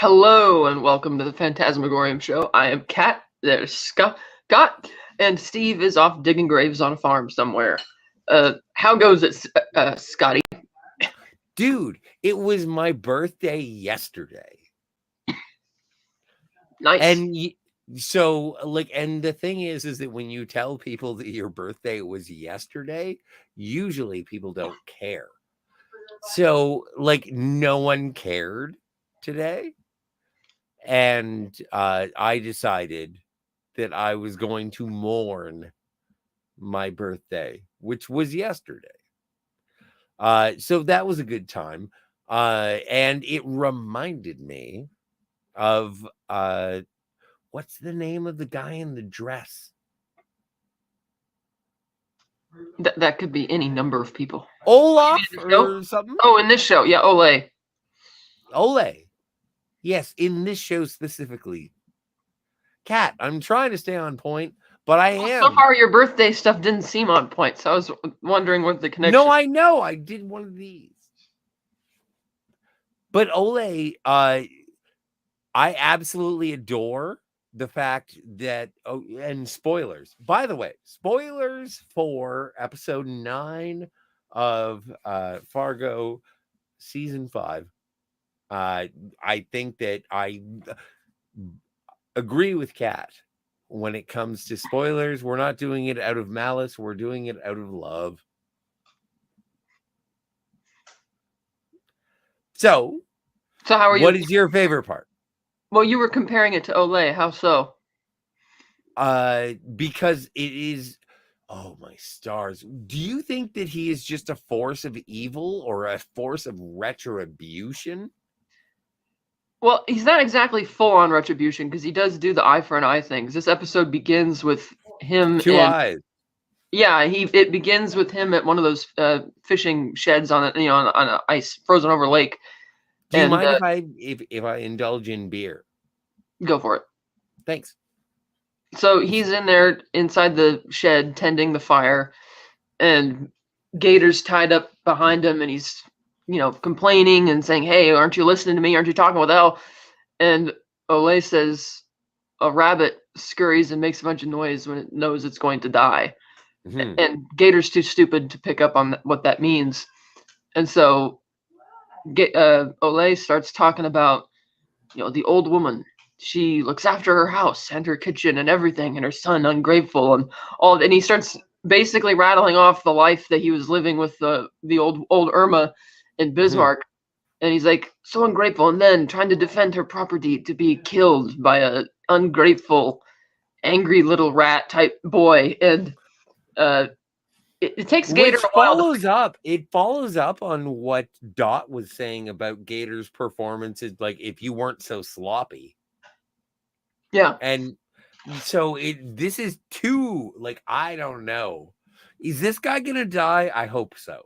Hello and welcome to the Fantasmagorium show. I am Kat. There's Scott, and Steve is off digging graves on a farm somewhere. How goes it, Scotty? Dude, it was my birthday yesterday. Nice. And and the thing is that when you tell people that your birthday was yesterday, usually people don't care. So, no one cared today. And I decided that I was going to mourn my birthday, which was yesterday. So that was a good time. And it reminded me of what's the name of the guy in the dress? That could be any number of people. Olaf or something? Oh, in this show, yeah, Ole. Ole. Yes, in this show specifically. Kat, I'm trying to stay on point, but I am. So far, your birthday stuff didn't seem on point, so I was wondering what the connection. No, I know. I did one of these. But Ole, I absolutely adore the fact that, and spoilers, by the way, spoilers for episode 9 of Fargo season 5. I think that I agree with Kat when it comes to spoilers. We're not doing it out of malice. We're doing it out of love. So how are you? What is your favorite part? Well, you were comparing it to Ole. How so? Because it is. Oh, my stars. Do you think that he is just a force of evil or a force of retribution? Well, he's not exactly full-on retribution because he does do the eye for an eye things. This episode begins with him. Two eyes. Yeah, it begins with him at one of those fishing sheds on an ice frozen over lake. Do you mind if I indulge in beer? Go for it. Thanks. So he's in there inside the shed tending the fire, and Gator's tied up behind him, and he's complaining and saying, "Hey, aren't you listening to me? Aren't you talking with Elle?" And Ole says, "A rabbit scurries and makes a bunch of noise when it knows it's going to die." Mm-hmm. And Gator's too stupid to pick up on what that means. And so Ole starts talking about, the old woman. She looks after her house and her kitchen and everything, and her son ungrateful and all. And he starts basically rattling off the life that he was living with the old Irma in Bismarck. Mm-hmm. And he's like, so ungrateful, and then trying to defend her property to be killed by a ungrateful, angry little rat type boy. And it takes Gator a while. It follows up on what Dot was saying about Gator's performances, like if you weren't so sloppy. Yeah. And so this is too, I don't know. Is this guy gonna die? I hope so.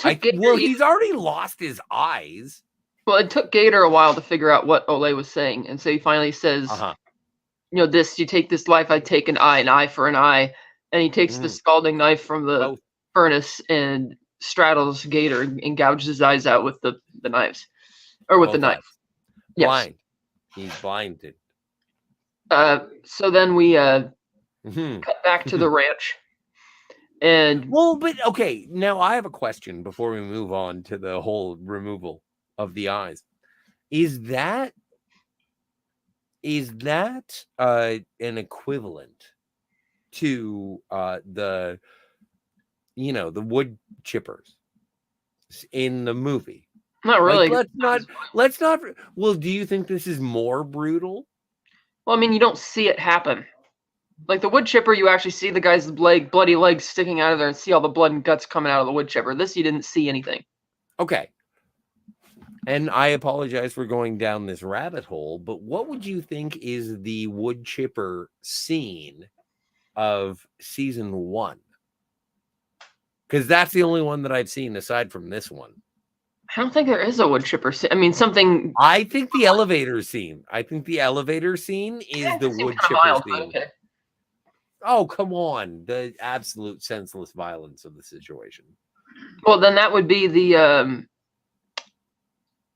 He's already lost his eyes. Well, it took Gator a while to figure out what Ole was saying, and so he finally says, you take this life, I take an eye for an eye. And he takes the scalding knife from the furnace and straddles Gator and gouges his eyes out with the knives. Or with the knife. Yes. Blind. He's blinded. So then we cut back to the ranch. But okay, now I have a question before we move on to the whole removal of the eyes. Is that an equivalent to the wood chippers in the movie? Not really. Let's not. Well, do you think this is more brutal? Well, I mean, you don't see it happen. Like the wood chipper, you actually see the guy's bloody legs sticking out of there and see all the blood and guts coming out of the wood chipper. This, you didn't see anything. Okay. And I apologize for going down this rabbit hole, but what would you think is the wood chipper scene of season 1? Because that's the only one that I've seen aside from this one. I don't think there is a wood chipper scene. I mean, something. I think the elevator scene. is the wood chipper scene. Okay. Oh, come on. The absolute senseless violence of the situation. Well, then that would be the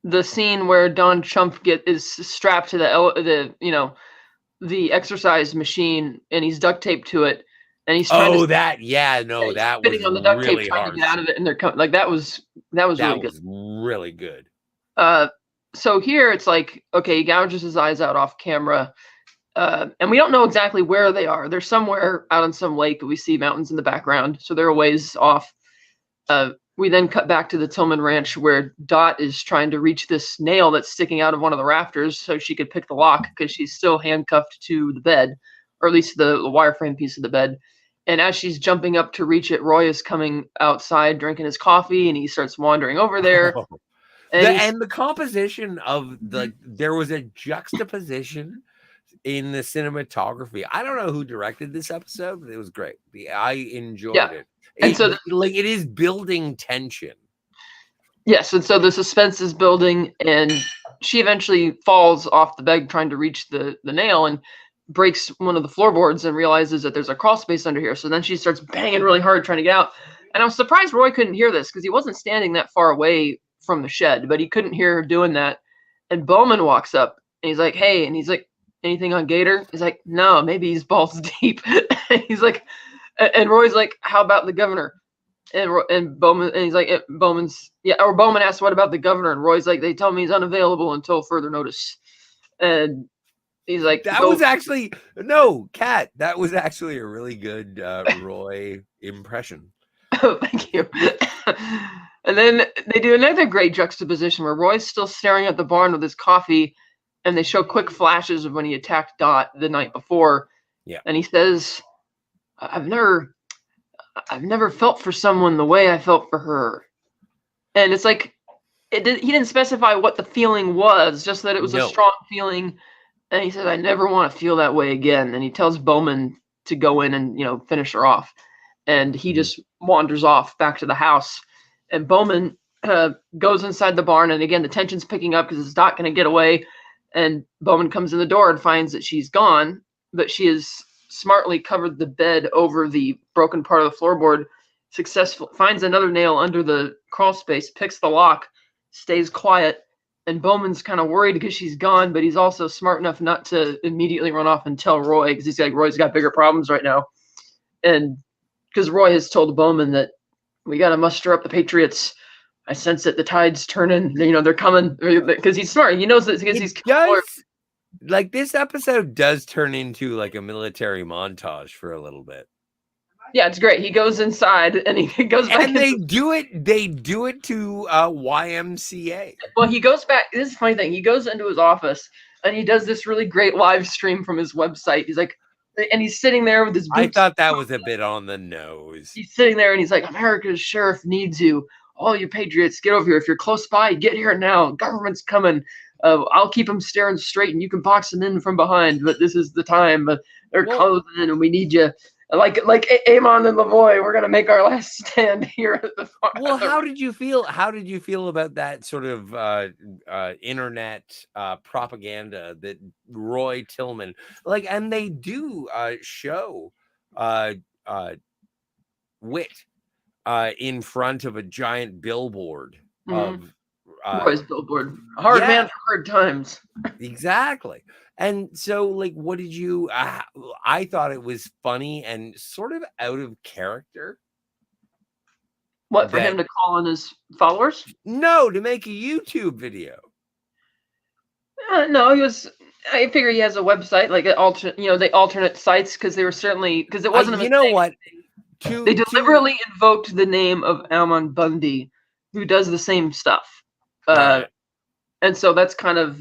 the scene where Don Chump is strapped to the exercise machine, and he's duct taped to it, and he's trying Oh, to that was spitting on the duct tape, really trying harsh. to get out of it, and they're like that was really good. Really good. So here it's like, okay, he gouges his eyes out off camera, and we don't know exactly where they are. They're somewhere out on some lake. We see mountains in the background, so they're a ways off. We then cut back to the Tillman Ranch where Dot is trying to reach this nail that's sticking out of one of the rafters so she could pick the lock because she's still handcuffed to the bed, or at least the wireframe piece of the bed. And as she's jumping up to reach it, Roy is coming outside drinking his coffee, and he starts wandering over there. And the composition of there was a juxtaposition in the cinematography. I don't know who directed this episode, but it was great. I enjoyed it. And so it is building tension. Yes, and so the suspense is building, and she eventually falls off the bed trying to reach the nail and breaks one of the floorboards and realizes that there's a crawl space under here. So then she starts banging really hard trying to get out. And I was surprised Roy couldn't hear this because he wasn't standing that far away from the shed, but he couldn't hear her doing that. And Bowman walks up and he's like, "Hey," and he's like, "Anything on Gator?" He's like, "No, maybe he's balls deep." And he's like, and Roy's like, "How about the governor?" And Bowman, and he's like, Bowman's, yeah, or Bowman asks, "What about the governor?" And Roy's like, "They tell me he's unavailable until further notice." And he's like, that was actually a really good Roy impression. Oh, thank you. And then they do another great juxtaposition where Roy's still staring at the barn with his coffee, and they show quick flashes of when he attacked Dot the night before. Yeah. And he says, I've never felt for someone the way I felt for her. And it's like, he didn't specify what the feeling was, just that it was a strong feeling. And he said, "I never want to feel that way again." And he tells Bowman to go in and, finish her off. And he just wanders off back to the house. And Bowman goes inside the barn. And again, the tension's picking up because it's Dot going to get away. And Bowman comes in the door and finds that she's gone, but she has smartly covered the bed over the broken part of the floorboard, finds another nail under the crawl space, picks the lock, stays quiet. And Bowman's kind of worried because she's gone, but he's also smart enough not to immediately run off and tell Roy because he's like, Roy's got bigger problems right now. And because Roy has told Bowman that we got to muster up the Patriots. I sense that the tide's turning. They're coming because he's smart. He knows that because he's like this episode does turn into like a military montage for a little bit. Yeah, it's great. He goes inside and he goes back. And they do it to YMCA. Well, he goes back. This is a funny thing. He goes into his office and he does this really great live stream from his website. He's like, and he's sitting there with his boots. I thought that was a bit on the nose. He's sitting there and he's like, "America's sheriff needs you. All you patriots, get over here. If you're close by, get here now. Government's coming. I'll keep them staring straight and you can box them in from behind. But this is the time. They're closing in and we need you." Like Amon and Lavoie, we're gonna make our last stand here at the farm. Well, how did you feel? How did you feel about that sort of internet propaganda that Roy Tillman and they do show Wit in front of a giant billboard of Roy's billboard. Hard man for hard times. Exactly. And so, what did you? I thought it was funny and sort of out of character. What, for him to call on his followers? No, to make a YouTube video. No, he was. I figure he has a website, they alternate sites because they were certainly because it wasn't. You know what? They deliberately invoked the name of Almon Bundy, who does the same stuff, and so that's kind of,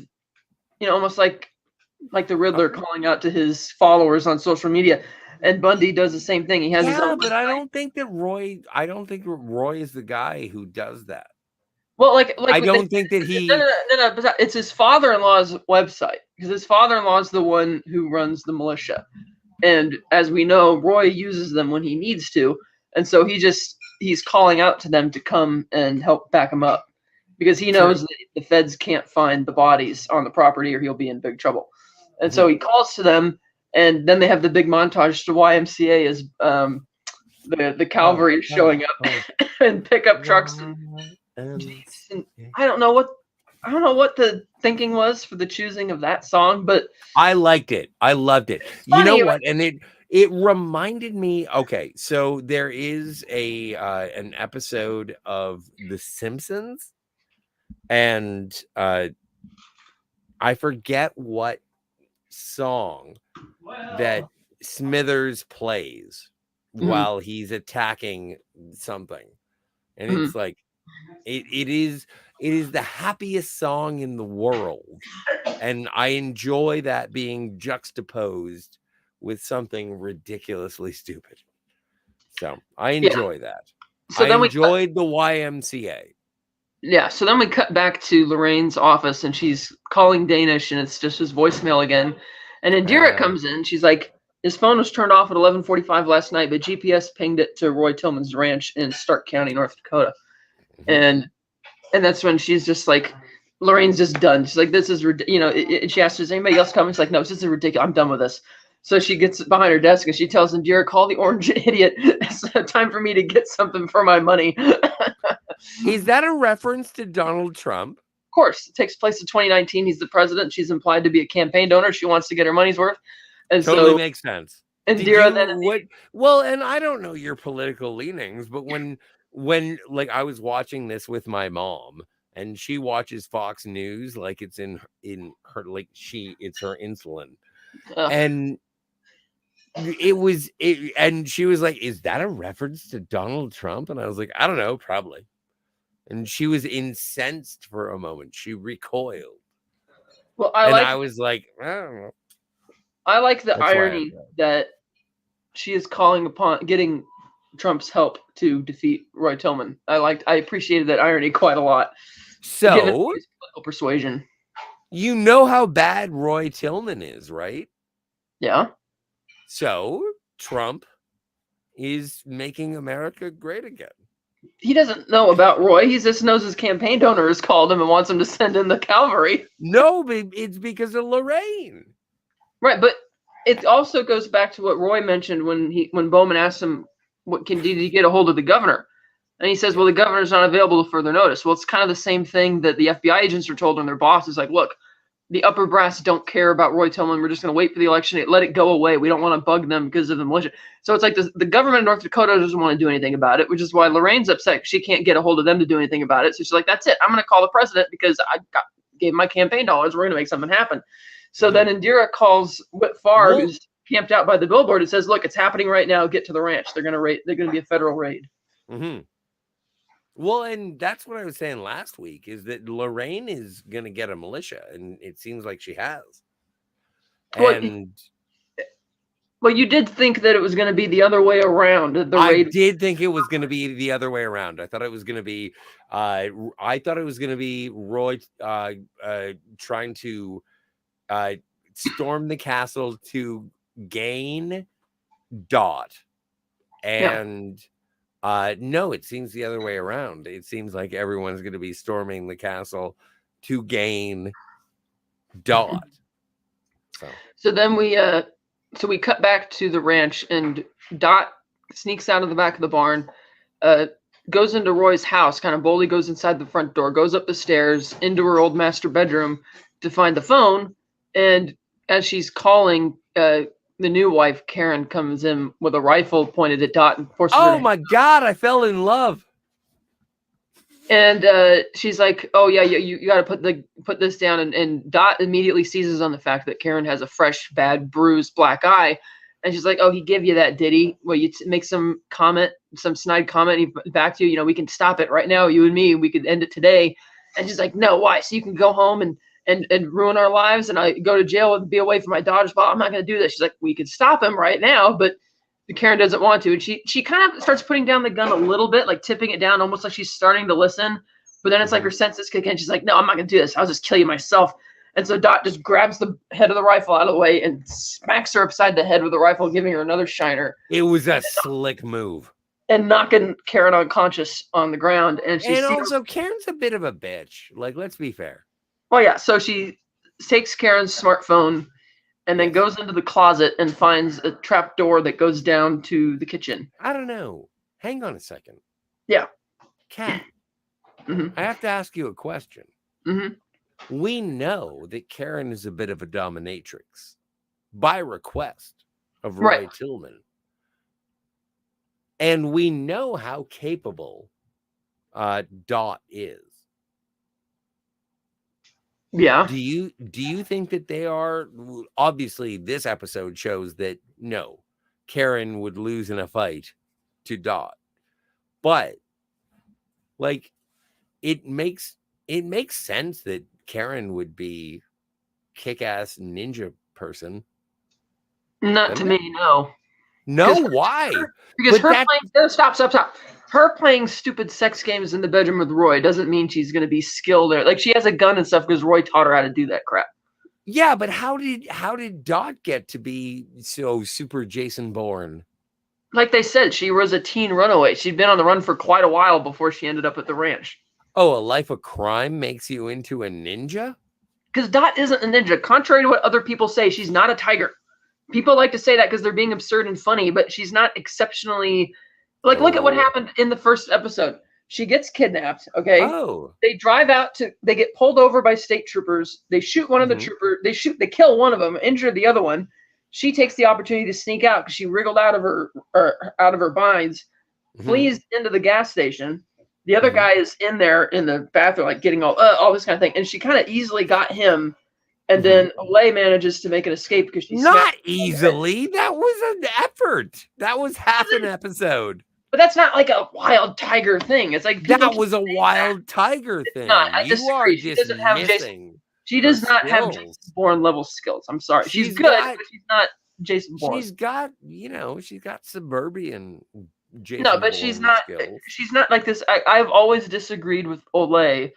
almost like the Riddler calling out to his followers on social media, and Bundy does the same thing. He has his own. But I don't think Roy is the guy who does that. Well, I don't think that he. No. It's his father-in-law's website because his father-in-law is the one who runs the militia, and as we know, Roy uses them when he needs to, and so he's calling out to them to come and help back him up because he knows that the feds can't find the bodies on the property or he'll be in big trouble. And so he calls to them, and then they have the big montage to YMCA as the cavalry is showing up and pickup trucks. And I don't know what I don't know what the thinking was for the choosing of that song, but I liked it. I loved it. it's You know funny. what? And it reminded me. Okay, so there is an episode of The Simpsons, and I forget what song that Smithers plays Mhm, while he's attacking something, and mhm. it's like it is the happiest song in the world, and I enjoy that being juxtaposed with something ridiculously stupid. So I Yeah. enjoy that. So I then we cut. enjoyed the YMCA. Yeah. So then we cut back to Lorraine's office, and she's calling Danish, and it's just his voicemail again. And Indira Uh, comes in. She's like, his phone was turned off at 11:45 last night, but GPS pinged it to Roy Tillman's ranch in Stark County, North Dakota. mhm. And that's when she's just like, Lorraine's just done. She's like, this is and she asks, is anybody else coming? She's like, no, this is ridiculous. I'm done with this. So she gets behind her desk and she tells Indira, call the orange idiot. It's time for me to get something for my money. Is that a reference to Donald Trump? Of course, it takes place in 2019. He's the president. She's implied to be a campaign donor. She wants to get her money's worth. And Totally so makes sense. Did Indira you then, what? Well, and I don't know your political leanings, but when like I was watching this with my mom, and she watches Fox News like it's in her like it's her insulin, uh, and and she was like, "Is that a reference to Donald Trump?" And I was like, "I don't know, probably." And she was incensed for a moment. She recoiled, well, and I was like, "I don't know." I like the That's why I'm irony that she is calling upon getting Trump's help to defeat Roy Tillman. I appreciated that irony quite a lot, given so. his political persuasion. You know how bad Roy Tillman is, right? Yeah. So Trump is making America great again. He doesn't know about Roy. He just knows his campaign donor has called him and wants him to send in the cavalry. No, but it's because of Lorraine. Right, but it also goes back to what Roy mentioned when Bowman asked him, "What did he get a hold of the governor?" And he says, Yeah. "Well, the governor's not available to further notice." Well, it's kind of the same thing that the FBI agents are told when their boss is like, "Look, the upper brass don't care about Roy Tillman. We're just going to wait for the election, let it go away. We don't want to bug them because of the militia." So it's like the government of North Dakota doesn't want to do anything about it, which is why Lorraine's upset. She can't get a hold of them to do anything about it. So she's like, "That's it. I'm going to call the president because gave my campaign dollars. We're going to make something happen." So then Indira calls Whit Farr, Well, who's camped out by the billboard, and says, "Look, it's happening right now. Get to the ranch. They're going to raid. They're going to be a federal raid." mm-hmm. Well, and that's what I was saying last week is that Lorraine is going to get a militia, and it seems like she has. Well, And you did think that it was going to be the other way around. The I raid. did think it was going to be the other way around. I thought it was going to be, Roy trying to storm the castle to gain Dot, Yeah. and no, it seems the other way around. It seems like everyone's going to be storming the castle to gain Dot. So then we cut back to the ranch, and Dot sneaks out of the back of the barn, goes into Roy's house, kind of boldly goes inside the front door, goes up the stairs into her old master bedroom to find the phone, and as she's calling, the new wife Karen comes in with a rifle pointed at Dot and forces her Oh to. my God, I fell in love. And she's like, "Oh yeah, you got to put this down." And Dot immediately seizes on the fact that Karen has a fresh, bad, bruised black eye, and she's like, "Oh, he gave you that, did he? Well, you make some comment, some snide comment, and he back to you. We can stop it right now, you and me. We could end it today." And she's like, "No, why? So you can go home and ruin our lives, and I go to jail and be away from my daughters. Well, I'm not going to do this." She's like, "We could stop him right now, but." Karen doesn't want to, and she kind of starts putting down the gun a little bit, like tipping it down, almost like she's starting to listen. But then it's like her senses kick in. She's like, "No, I'm not gonna do this. I'll just kill you myself." And so Dot just grabs the head of the rifle out of the way and smacks her upside the head with the rifle, giving her another shiner. It was a slick move. And knocking Karen unconscious on the ground. And also, Karen's a bit of a bitch. Like, let's be fair. Oh yeah, so she takes Karen's smartphone and then goes into the closet and finds a trap door that goes down to the kitchen. I don't know. Hang on a second. Yeah. Kat, I have to ask you a question. We know that Karen is a bit of a dominatrix by request of Right. Roy Tillman. And we know how capable Dot is. Yeah. Do you think that they are? Obviously, this episode shows that no, Karen would lose in a fight to Dot. But like it makes sense that Karen would be kick-ass ninja person. Not to me, no. No, why? Because But her that playing stop. Her playing stupid sex games in the bedroom with Roy doesn't mean she's going to be skilled there. Like she has a gun and stuff because Roy taught her how to do that crap. yeah, but how did Dot get to be so super Jason Bourne? Like they said, she was a teen runaway. She'd been on the run for quite a while before she ended up at the ranch. Oh, a life of crime makes you into a ninja? Because Dot isn't a ninja. Contrary to what other people say, she's not a tiger. People like to say that because they're being absurd and funny, but she's not exceptionally. Like, look at what happened in the first episode. She gets kidnapped, okay? Oh. They drive out they get pulled over by state troopers. They shoot one of the troopers. They kill one of them, injure the other one. She takes the opportunity to sneak out because she wriggled out of her binds, flees into the gas station. The other guy is in there in the bathroom, like getting all this kind of thing. And she kind of easily got him. And then Olay manages to make an escape because she's not easily. That was an effort. That was half an episode. But that's not like a wild tiger thing. It's like that was a wild tiger thing. I you disagree. are She doesn't have dismissing. She does not have Jason Bourne level skills. I'm sorry. She's good, but she's not Jason Bourne. She's got, she's got suburban Jason No, but Bourne she's not. skills. She's not like this. I've always disagreed with Olay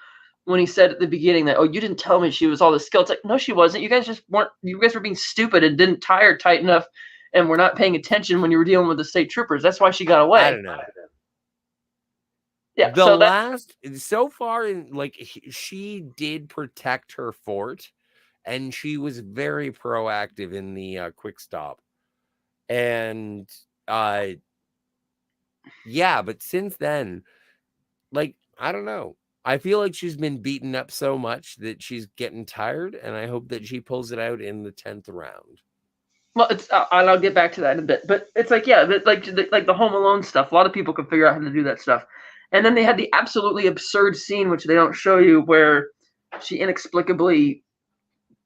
when he said at the beginning that, oh, you didn't tell me she was all this skill. It's like, no, she wasn't. You guys just weren't. You guys were being stupid and didn't tie her tight enough, and were not paying attention when you were dealing with the state troopers. That's why she got away. I don't know. Yeah. So far, she did protect her fort, and she was very proactive in the quick stop, and yeah. But since then, I don't know. I feel like she's been beaten up so much that she's getting tired, and I hope that she pulls it out in the 10th round. Well, it's and I'll get back to that in a bit. But it's like, yeah, like the Home Alone stuff. A lot of people can figure out how to do that stuff. And then they had the absolutely absurd scene, which they don't show you, where she inexplicably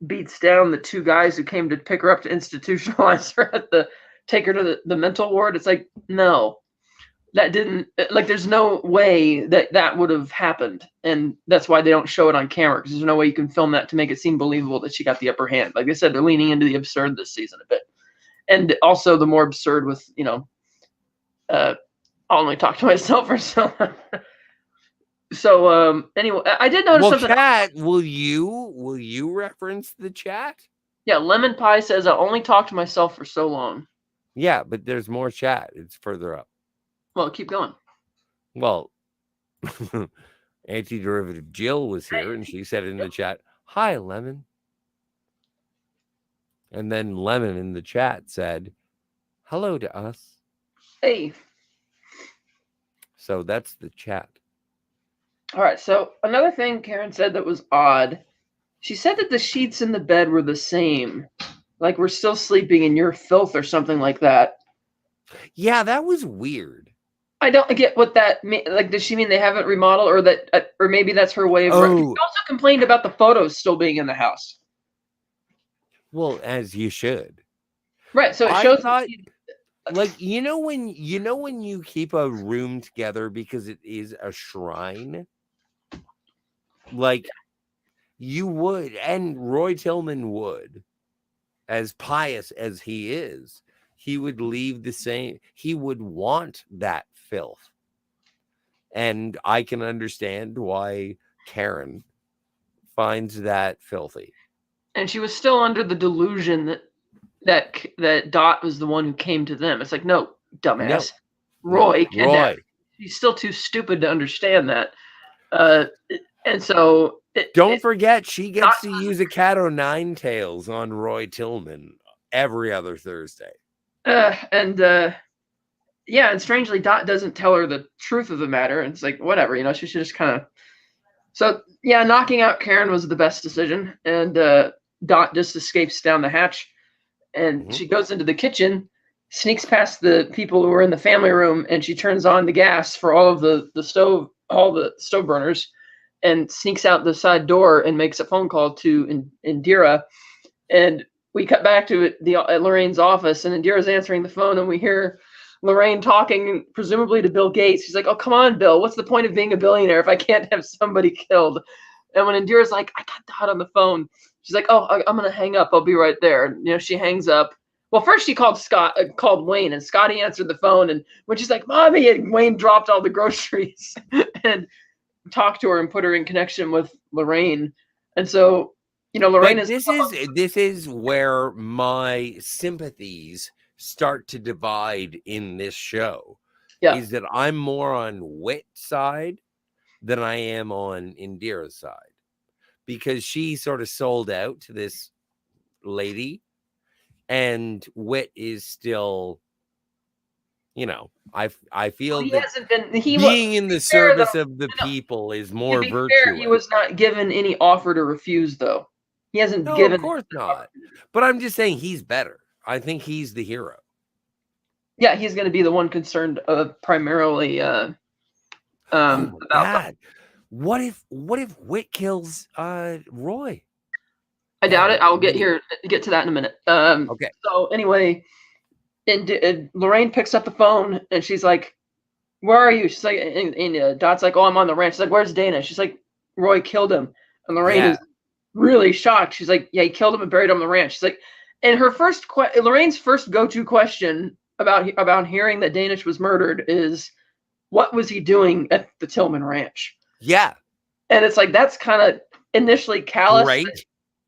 beats down the two guys who came to pick her up to institutionalize her take her to the mental ward. It's like, no, that didn't, there's no way that would have happened. And that's why they don't show it on camera, because there's no way you can film that to make it seem believable that she got the upper hand. Like I said, they're leaning into the absurd this season a bit. And also the more absurd with, I'll only talk to myself or so. So anyway, I did notice something. Chat, will you reference the chat? Yeah, Lemon Pie says I only talk to myself for so long. Yeah, but there's more chat. It's further up. Well, keep going. Well, Anti-Derivative Jill was here, and she said in the chat, "Hi, Lemon." And then Lemon in the chat said, "Hello to us." Hey. So that's the chat. All right. So another thing Karen said that was odd. She said that the sheets in the bed were the same. Like we're still sleeping in your filth or something like that. Yeah, that was weird. I don't get what that means. Like, does she mean they haven't remodeled, or that, or maybe that's her way of? She also complained about the photos still being in the house. Well, as you should. Right. So it shows. When you keep a room together because it is a shrine, you would, and Roy Tillman would, as pious as he is, he would leave the same. He would want that filth, and I can understand why Karen finds that filthy. And she was still under the delusion that Dot was the one who came to them. It's like, no, dumbass. No. Roy. She's still too stupid to understand that. And so... Don't forget, she gets to use a cat o' nine tails on Roy Tillman every other Thursday. And strangely, Dot doesn't tell her the truth of the matter. And it's like, whatever, she should just kind of So yeah, knocking out Karen was the best decision, and Dot just escapes down the hatch, and Mhm. she goes into the kitchen, sneaks past the people who were in the family room, and she turns on the gas for all the stove burners, and sneaks out the side door and makes a phone call to Indira, and we cut back to at Lorraine's office, and Indira's answering the phone, and we hear Lorraine talking, presumably to Bill Gates. She's like, "Oh, come on, Bill. What's the point of being a billionaire if I can't have somebody killed?" And when Indira's like, "I got Dot on the phone," she's like, "Oh, I'm gonna hang up. I'll be right there." And, she hangs up. Well, first she called Wayne, and Scotty answered the phone. And when she's like, "Mommy," and Wayne dropped all the groceries and talked to her and put her in connection with Lorraine. And so, Lorraine But is this is where my sympathies start to divide in this show. yeah. Is that I'm more on Wit's side than I am on Indira's side, because she sort of sold out to this lady, and Wit is still, I feel He that hasn't been. He was. being in the Fair though. service of the No, people is to more be fair, he virtuous. was not given any offer to refuse, though. He hasn't No, given. of course not. But I'm just saying he's better. I think he's the hero. Yeah, he's going to be the one concerned primarily Oh my about. God. What if Wit kills Roy? I doubt That'd it. be I'll great. get to that in a minute. Okay. So anyway, and Lorraine picks up the phone and she's like, "Where are you?" She's like, and Dot's like, "Oh, I'm on the ranch." She's like, "Where's Dana?" She's like, "Roy killed him." And Lorraine Yeah. is really shocked. She's like, "Yeah, he killed him and buried him on the ranch." She's like, and Lorraine's first go-to question about hearing that Danish was murdered is, "What was he doing at the Tillman Ranch?" Yeah. And it's like that's kind of initially callous, Great.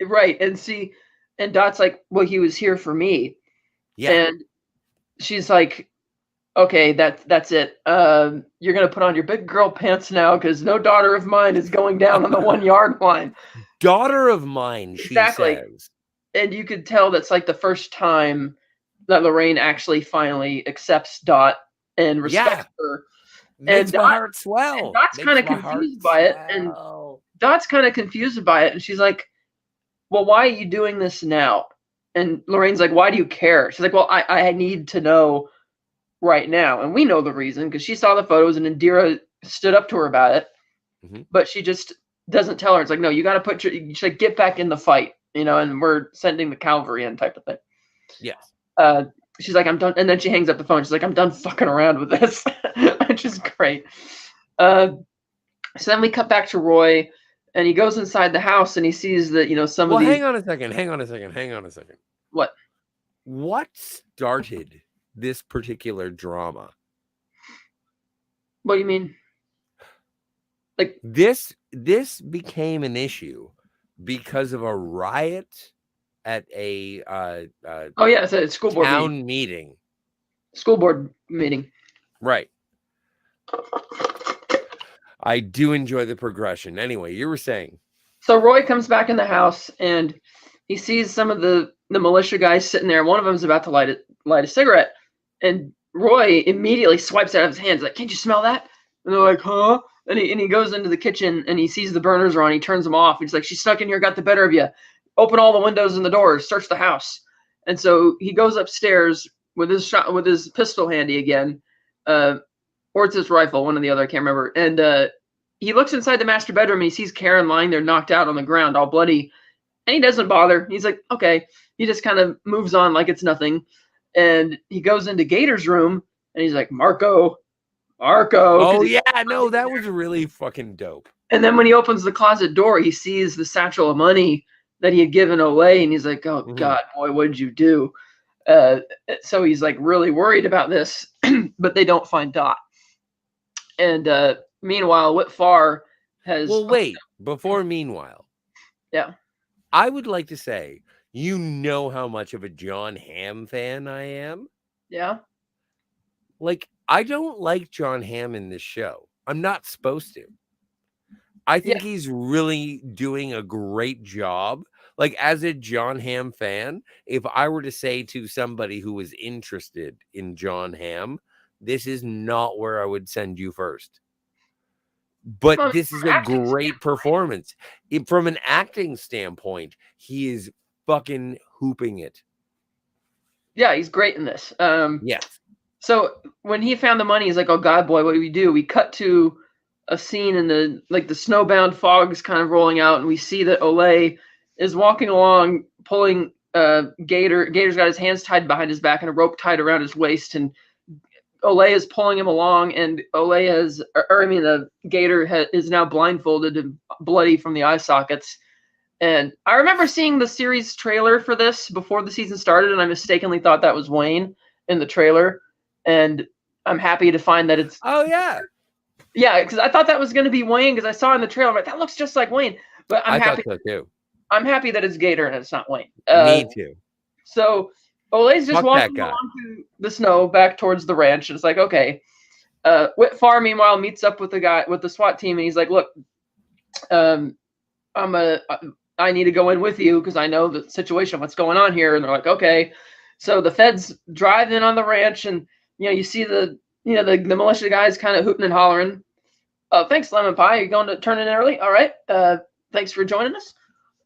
right? And Dot's like, "Well, he was here for me," Yeah. and she's like, "Okay, that's it. You're gonna put on your big girl pants now because no daughter of mine is going down on the 1 yard line." Daughter of mine, she Exactly. says. And you could tell that's like the first time that Lorraine actually finally accepts Dot and respects Yeah. her. Makes my heart swell. Dot's kind Makes of my heart confused by it, and swell. she's like, "Well, why are you doing this now?" And Lorraine's like, "Why do you care?" She's like, "Well, I need to know right now." And we know the reason because she saw the photos and Indira stood up to her about it, but she just doesn't tell her. It's like, "No, you got to she's like, get back in the fight, and we're sending the cavalry in," type of thing. Yes. She's like, "I'm done," and then she hangs up the phone. She's like, "I'm done fucking around with this," which is great. So then we cut back to Roy, and he goes inside the house and he sees that some Well, of these. hang on a second. What? What started this particular drama? What do you mean? Like This became an issue because of a riot at a oh yeah, it's a school board meeting. School board meeting. Right. I do enjoy the progression. Anyway, you were saying. So Roy comes back in the house and he sees some of the militia guys sitting there. One of them is about to light a cigarette, and Roy immediately swipes it out of his hands, like, "Can't you smell that?" And they're like, "Huh?" And he goes into the kitchen and he sees the burners are on. He turns them off. He's like, "She snuck in here, got the better of you. Open all the windows and the doors, search the house." And so he goes upstairs with his pistol handy again, or it's his rifle, one or the other, I can't remember. And he looks inside the master bedroom and he sees Karen lying there knocked out on the ground, all bloody. And he doesn't bother. He's like, okay. He just kind of moves on like it's nothing. And he goes into Gator's room and he's like, Marco. Oh, yeah. No, that was really fucking dope. And then when he opens the closet door, he sees the satchel of money that he had given away. And he's like, oh, God, boy, what did you do? So he's like really worried about this, but they don't find Dot. And meanwhile, Whit Farr has. Well, wait. Before meanwhile. Yeah. I would like to say, you know how much of a John Hamm fan I am? Yeah. Like, I don't like John Hamm in this show. I'm not supposed to. I think he's really doing a great job. Like, as a John Hamm fan, if I were to say to somebody who was interested in John Hamm, this is not where I would send you first. But Well, I mean, this is from a acting great performance. From an acting standpoint, he is fucking hooping it. yeah, he's great in this. Yes. So when he found the money, he's like, "Oh God, boy, what do we do?" We cut to a scene in the snowbound fog's kind of rolling out, and we see that Olay is walking along, pulling Gator. Gator's got his hands tied behind his back and a rope tied around his waist, and Olay is pulling him along, and Olay has, Gator is now blindfolded and bloody from the eye sockets. And I remember seeing the series trailer for this before the season started, and I mistakenly thought that was Wayne in the trailer. And I'm happy to find that it's Oh yeah. yeah, because I thought that was going to be Wayne because I saw in the trailer, I'm like, that looks just like Wayne. But I thought so too. I'm happy that it's Gator and it's not Wayne. Me too. So Olay's just Fuck that walking guy. along through the snow back towards the ranch, and it's like, okay. Whitfar, meanwhile, meets up with the SWAT team, and he's like, "Look, I need to go in with you because I know the situation, what's going on here." And they're like, "Okay." So the feds drive in on the ranch, and you see the militia guys kind of hooting and hollering. Thanks, Lemon Pie. You're going to turn in early. All right. Thanks for joining us.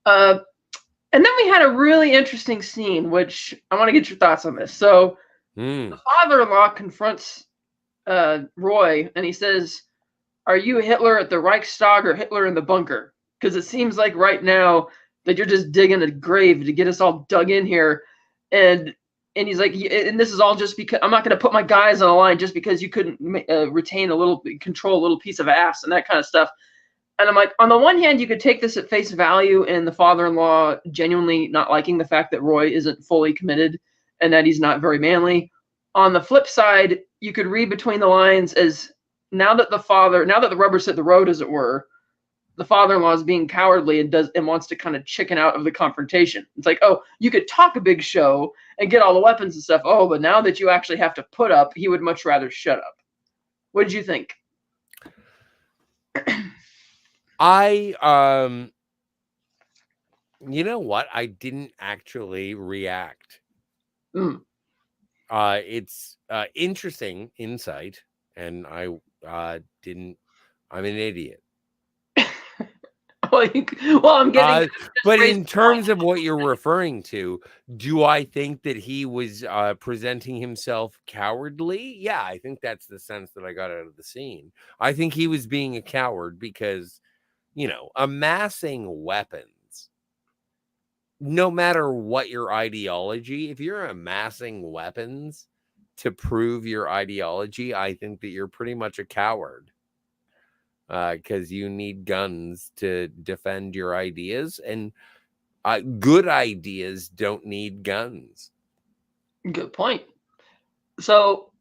And then we had a really interesting scene, which I want to get your thoughts on this. So the father-in-law confronts Roy, and he says, "Are you Hitler at the Reichstag or Hitler in the bunker? Because it seems like right now that you're just digging a grave to get us all dug in here." And he's like, and this is all just because I'm not going to put my guys on the line just because you couldn't control a little piece of ass and that kind of stuff. And I'm like, on the one hand, you could take this at face value in the father-in-law genuinely not liking the fact that Roy isn't fully committed and that he's not very manly. On the flip side, you could read between the lines as now that the rubber's hit the road, as it were, the father-in-law is being cowardly and wants to kind of chicken out of the confrontation. It's like, oh, you could talk a big show and get all the weapons and stuff. Oh, but now that you actually have to put up, he would much rather shut up. What did you think? You know what? I didn't actually react. It's interesting insight, and I'm an idiot. I'm getting. But in terms of what you're referring to, do I think that he was presenting himself cowardly? Yeah, I think that's the sense that I got out of the scene. I think he was being a coward because, amassing weapons, no matter what your ideology, if you're amassing weapons to prove your ideology, I think that you're pretty much a coward. Because you need guns to defend your ideas, and good ideas don't need guns. Good point. So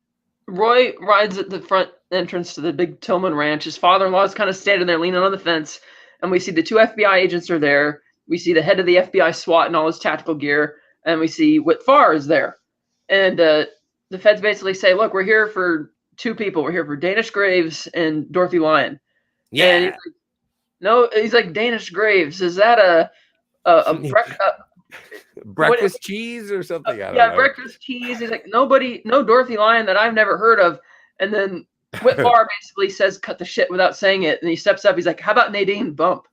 Roy rides at the front entrance to the big Tillman Ranch. His father-in-law is kind of standing there leaning on the fence, and we see the two FBI agents are there. We see the head of the FBI SWAT in all his tactical gear, and we see Whitfar is there. And the feds basically say, "Look, we're here for two people. We're here for Danish Graves and Dorothy Lyon." Yeah. And he's like, no, he's like, "Danish Graves, is that a breakfast cheese or something?" I don't know. Breakfast cheese. He's like, no Dorothy Lyon that I've never heard of. And then Whitfar basically says, "Cut the shit," without saying it. And he steps up. He's like, "How about Nadine Bump?"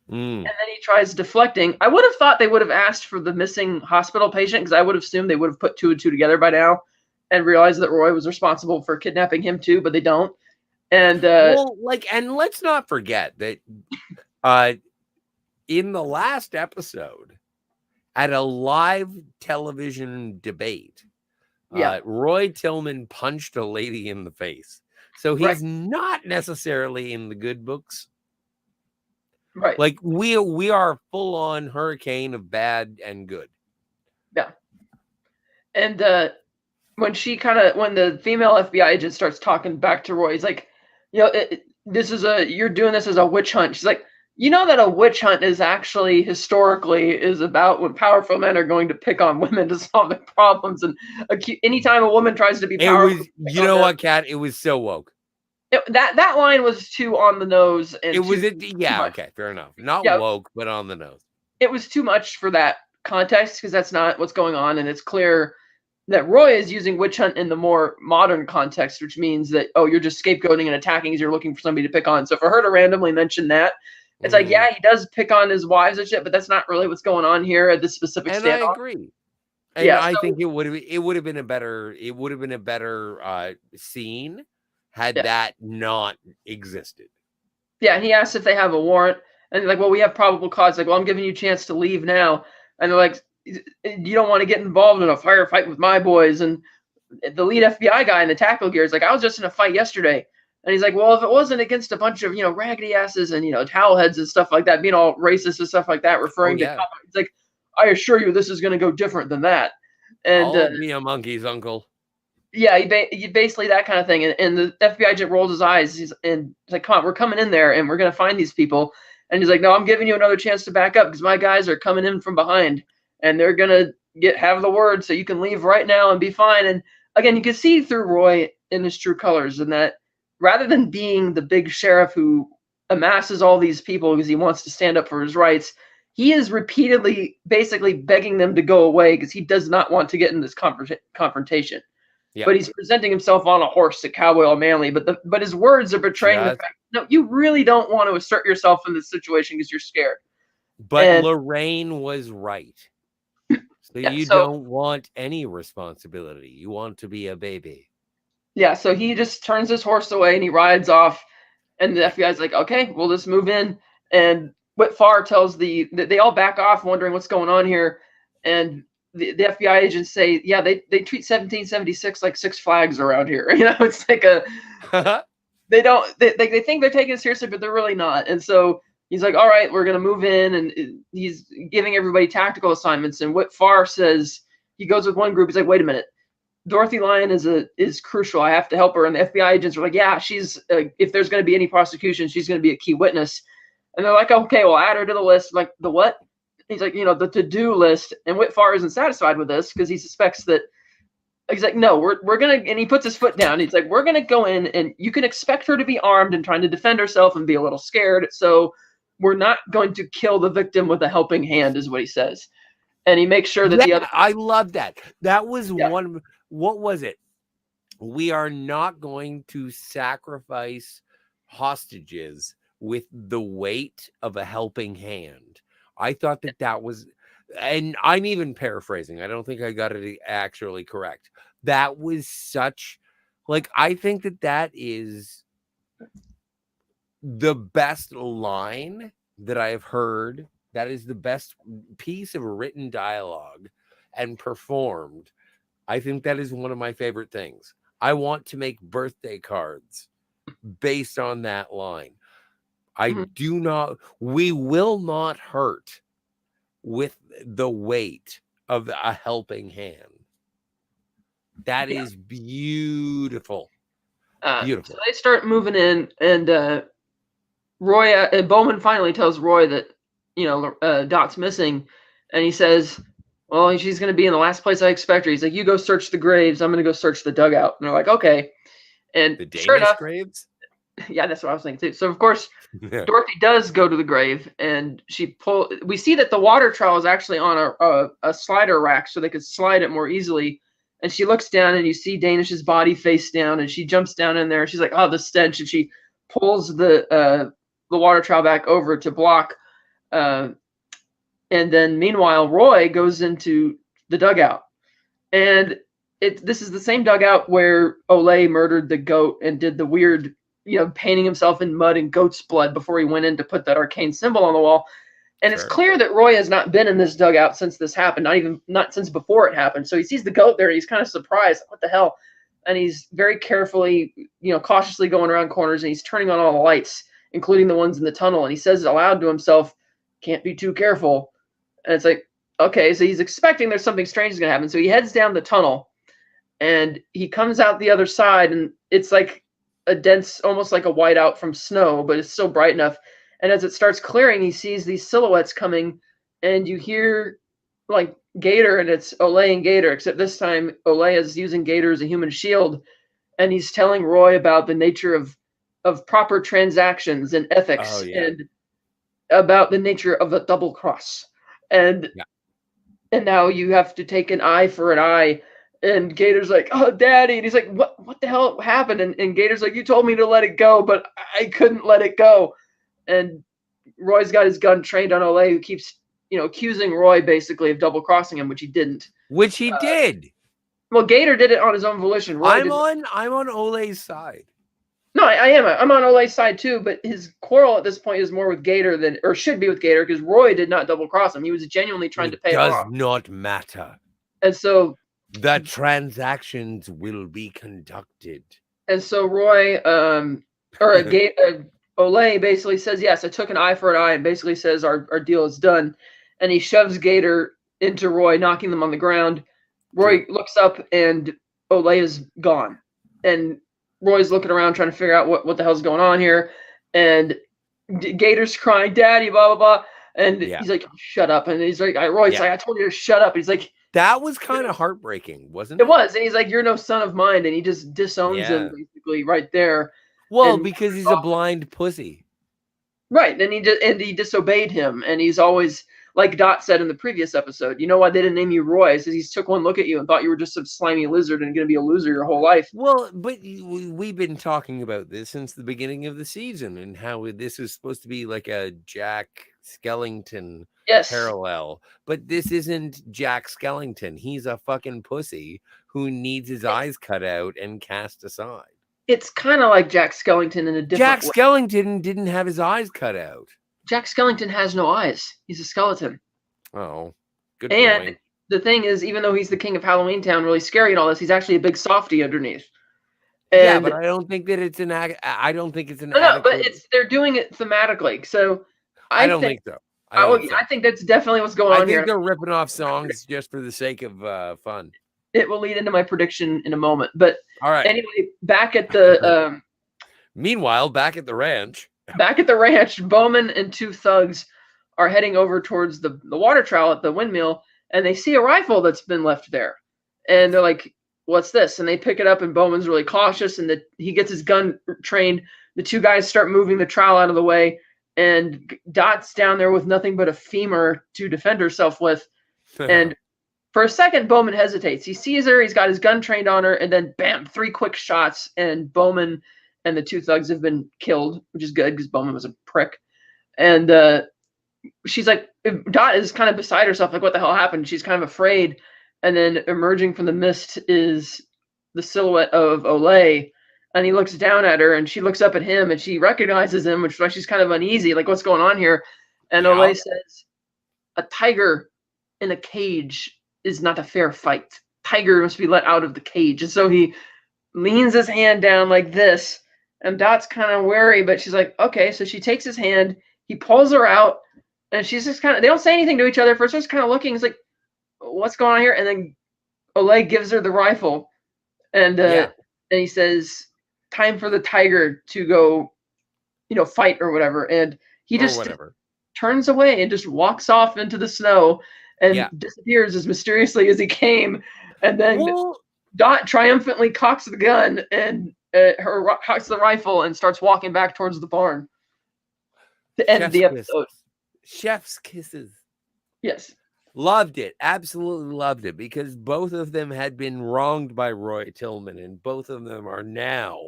And then he tries deflecting. I would have thought they would have asked for the missing hospital patient, because I would have assumed they would have put two and two together by now and realized that Roy was responsible for kidnapping him too, but they don't. And and let's not forget that in the last episode, at a live television debate, Roy Tillman punched a lady in the face. So he's not necessarily in the good books. Right. Like we are full on hurricane of bad and good. Yeah. And when the female FBI agent starts talking back to Roy, he's like, you're doing this as a witch hunt. She's like, you know that a witch hunt is actually historically is about when powerful men are going to pick on women to solve their problems. And anytime a woman tries to be powerful, Kat, it was so woke. That line was too on the nose. And okay, fair enough. Not woke, but on the nose. It was too much for that context, because that's not what's going on, and it's clear that Roy is using witch hunt in the more modern context, which means that, oh, you're just scapegoating and attacking as you're looking for somebody to pick on. So for her to randomly mention that, it's like, yeah, he does pick on his wives and shit, but that's not really what's going on here at this specific And I standoff. agree. And Yeah, I so think it would have been a better scene had yeah. that not existed. Yeah, and he asks if they have a warrant, and they're like, well, we have probable cause. Like, well, I'm giving you a chance to leave now, and they're like, you don't want to get involved in a firefight with my boys. And the lead FBI guy in the tackle gear is like, I was just in a fight yesterday, and he's like, well, if it wasn't against a bunch of raggedy asses and towel heads and stuff like that, being all racist and stuff like that, Oh referring to, yeah, it's like, I assure you, this is going to go different than that. And I'll be a monkey's uncle. yeah, he basically that kind of thing. And the FBI agent rolls his eyes. He's like, come on, we're coming in there and we're going to find these people. And he's like, no, I'm giving you another chance to back up because my guys are coming in from behind and they're going to have the word, so you can leave right now and be fine. And again, you can see through Roy in his true colors, and that rather than being the big sheriff who amasses all these people because he wants to stand up for his rights, he is repeatedly basically begging them to go away because he does not want to get in this confrontation. Yeah. But he's presenting himself on a horse to Cowboy O'Malley. But his words are betraying the fact, no, you really don't want to assert yourself in this situation because you're scared. But Lorraine was right. So you don't want any responsibility. You want to be a baby. Yeah, so he just turns his horse away and he rides off. And the FBI's like, okay, we'll just move in. And Whitfar tells they all back off, wondering what's going on here. And the FBI agents say, yeah, they treat 1776 like Six Flags around here. It's like they think they're taking it seriously, but they're really not. And so he's like, all right, we're going to move in. And he's giving everybody tactical assignments. And Whitfar says, he goes with one group. He's like, wait a minute. Dorothy Lyon is crucial. I have to help her. And the FBI agents are like, yeah, she's if there's going to be any prosecution, she's going to be a key witness. And they're like, okay, we'll add her to the list. Like, the what? He's like, the to-do list. And Whitfar isn't satisfied with this because he suspects that. He's like, no, we're gonna, and he puts his foot down. He's like, we're gonna go in, and you can expect her to be armed and trying to defend herself and be a little scared. So we're not going to kill the victim with a helping hand, is what he says. And he makes sure that the other. I love that. That was one. What was it? We are not going to sacrifice hostages with the weight of a helping hand. I thought that was, and I'm even paraphrasing. I don't think I got it actually correct. That was such, I think that is the best line that I have heard. That is the best piece of written dialogue and performed. I think that is one of my favorite things. I want to make birthday cards based on that line. We will not hurt with the weight of a helping hand. That is beautiful. Beautiful. So they start moving in, and Roy and Bowman finally tells Roy that Dot's missing, and he says, well, she's going to be in the last place I expect her. He's like, you go search the graves. I'm going to go search the dugout. And they're like, okay. And the Danish sure enough, graves? Yeah, that's what I was thinking too. So of course, Dorothy does go to the grave, and we see that the water trowel is actually on a slider rack, so they could slide it more easily. And she looks down, and you see Danish's body face down, and she jumps down in there. And she's like, "Oh, the stench!" And she pulls the water trowel back over to block. And then meanwhile, Roy goes into the dugout, and this is the same dugout where Olay murdered the goat and did the weird, painting himself in mud and goat's blood before he went in to put that arcane symbol on the wall. And It's clear that Roy has not been in this dugout since this happened, not since before it happened. So he sees the goat there, and he's kind of surprised. What the hell? And he's very carefully, cautiously going around corners, and he's turning on all the lights, including the ones in the tunnel. And he says aloud to himself, "Can't be too careful." And it's like, okay, so he's expecting there's something strange is going to happen. So he heads down the tunnel, and he comes out the other side, and it's like a dense, almost like a whiteout from snow, but it's still bright enough. And as it starts clearing, he sees these silhouettes coming, and you hear like Gator, and it's Olay and Gator, except this time Olay is using Gator as a human shield, and he's telling Roy about the nature of proper transactions and ethics, and about the nature of a double cross. And now you have to take an eye for an eye. And Gator's like, "Oh, Daddy," and he's like, "What the hell happened?" And Gator's like, "You told me to let it go, but I couldn't let it go." And Roy's got his gun trained on Olay, who keeps, accusing Roy basically of double crossing him, which he didn't. Which he did. Well, Gator did it on his own volition. Roy I'm on Olay's side. No, I am. I'm on Olay's side too, but his quarrel at this point is more with Gator or should be with Gator, because Roy did not double cross him. He was genuinely trying to pay him off. Does not matter. And so the transactions will be conducted. And so Roy, Olay basically says, "Yes, I took an eye for an eye," and basically says our deal is done. And he shoves Gator into Roy, knocking them on the ground. Roy looks up, and Olay is gone. And Roy's looking around trying to figure out what the hell's going on here. And Gator's crying, "Daddy," blah, blah, blah. And he's like, "Shut up." And he's like, Roy's like, "I told you to shut up." And he's like, that was kind of heartbreaking, wasn't it? It was. And he's like, "You're no son of mine." And he just disowns him basically right there. Well, because he's a blind pussy. Right. And he disobeyed him. And he's always, like Dot said in the previous episode, "You know why they didn't name you Roy? Because he took one look at you and thought you were just some slimy lizard and going to be a loser your whole life." Well, but we've been talking about this since the beginning of the season, and how this is supposed to be like a Jack Skellington parallel. But this isn't Jack Skellington. He's a fucking pussy who needs his eyes cut out and cast aside. It's kind of like Jack Skellington in a different way. Skellington didn't have his eyes cut out. Jack Skellington has no eyes. He's a skeleton. Oh, good point. And the thing is, even though he's the king of Halloween Town, really scary and all this, he's actually a big softy underneath. And yeah, but I don't think that it's an. I don't think it's an. No, but they're doing it thematically. So I don't think so. I think that's definitely what's going on here. I think they're ripping off songs just for the sake of fun. It will lead into my prediction in a moment. But all right. Anyway, back at the meanwhile, back at the ranch. Bowman and two thugs are heading over towards the water trowel at the windmill, and they see a rifle that's been left there. And they're like, "What's this?" And they pick it up, and Bowman's really cautious, and he gets his gun trained. The two guys start moving the trowel out of the way, and Dot's down there with nothing but a femur to defend herself with. And for a second, Bowman hesitates. He sees her, he's got his gun trained on her, and then bam, 3 quick shots, and Bowman and the two thugs have been killed, which is good because Bowman was a prick. And she's like, Dot is kind of beside herself, like, what the hell happened? She's kind of afraid. And then emerging from the mist is the silhouette of Olay. And he looks down at her, and she looks up at him, and she recognizes him, which is why she's kind of uneasy, like, what's going on here? And Olay says, "A tiger in a cage is not a fair fight. Tiger must be let out of the cage." And so he leans his hand down like this, and Dot's kind of wary, but she's like, okay. So she takes his hand, he pulls her out, and she's just kind of, they don't say anything to each other. First, just kind of looking, it's like, what's going on here? And then Olay gives her the rifle, and he says, "Time for the tiger to go, fight or whatever." And he just turns away and just walks off into the snow and disappears as mysteriously as he came. And then Dot triumphantly cocks the gun and cocks the rifle and starts walking back towards the barn to end the episode. Chef's kisses. Yes. Loved it. Absolutely loved it, because both of them had been wronged by Roy Tillman, and both of them are now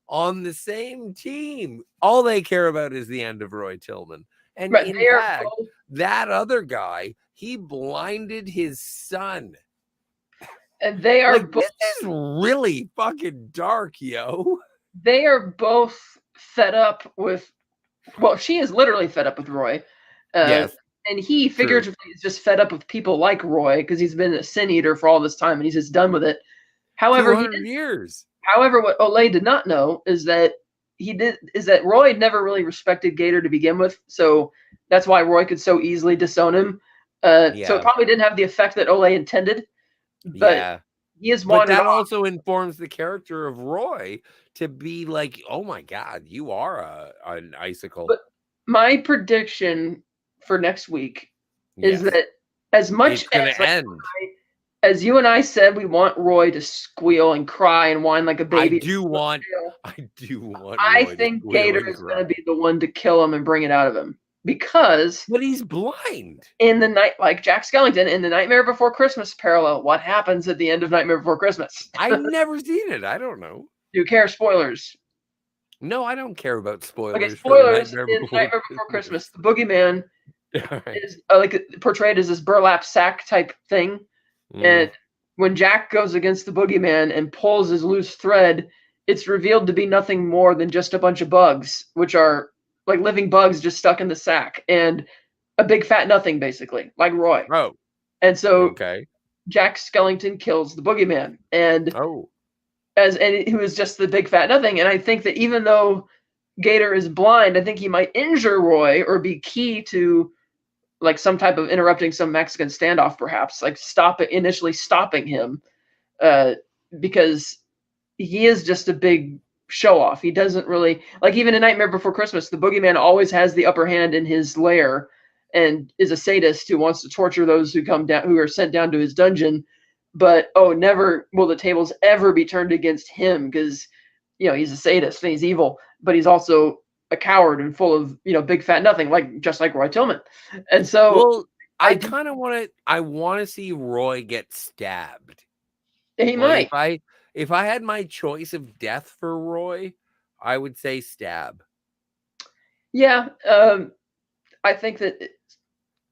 on the same team. All they care about is the end of Roy Tillman. And in fact, that other guy, he blinded his son. And they are both. This is really fucking dark, yo. They are both fed up with. Well, she is literally fed up with Roy. Yes. And he figuratively is just fed up with people like Roy, because he's been a sin eater for all this time, and he's just done with it. However, 200 years. However, what Olay did not know is that Roy never really respected Gator to begin with, so that's why Roy could so easily disown him. So it probably didn't have the effect that Olay intended. But he is wandered off. But that also informs the character of Roy to be like, "Oh my God, you are an icicle." But my prediction for next week is that as much as you and I said we want Roy to squeal and cry and whine like a baby, I think Gator is going to be the one to kill him and bring it out of him. because But he's blind. in the night, like Jack Skellington in the Nightmare Before Christmas parallel, what happens at the end of Nightmare Before Christmas? I've never seen it. I don't know. Do you care? Spoilers. No, I don't care about Okay, spoilers for the spoilers Nightmare in Before Nightmare Before Christmas. The boogeyman All right. is like portrayed as this burlap sack type thing, and when Jack goes against the boogeyman and pulls his loose thread, it's revealed to be nothing more than just a bunch of bugs, which are like living bugs just stuck in the sack, and a big fat nothing, basically, like Roy. Oh, And so okay. Jack Skellington kills the boogeyman, and Oh, he was just the big fat nothing. And I think that even though Gator is blind, I think he might injure Roy or be key to like some type of interrupting some Mexican standoff, perhaps like initially stopping him, because he is just a big show off. He doesn't really like, even in Nightmare Before Christmas, the boogeyman always has the upper hand in his lair and is a sadist who wants to torture those who come down, who are sent down to his dungeon. But never will the tables ever be turned against him, because he's a sadist and he's evil, but he's also a coward and full of big fat nothing, just like Roy Tillman. And so, well, I kind of want to. I want to see Roy get stabbed. He might. If I had my choice of death for Roy, I would say stab. Yeah, I think that,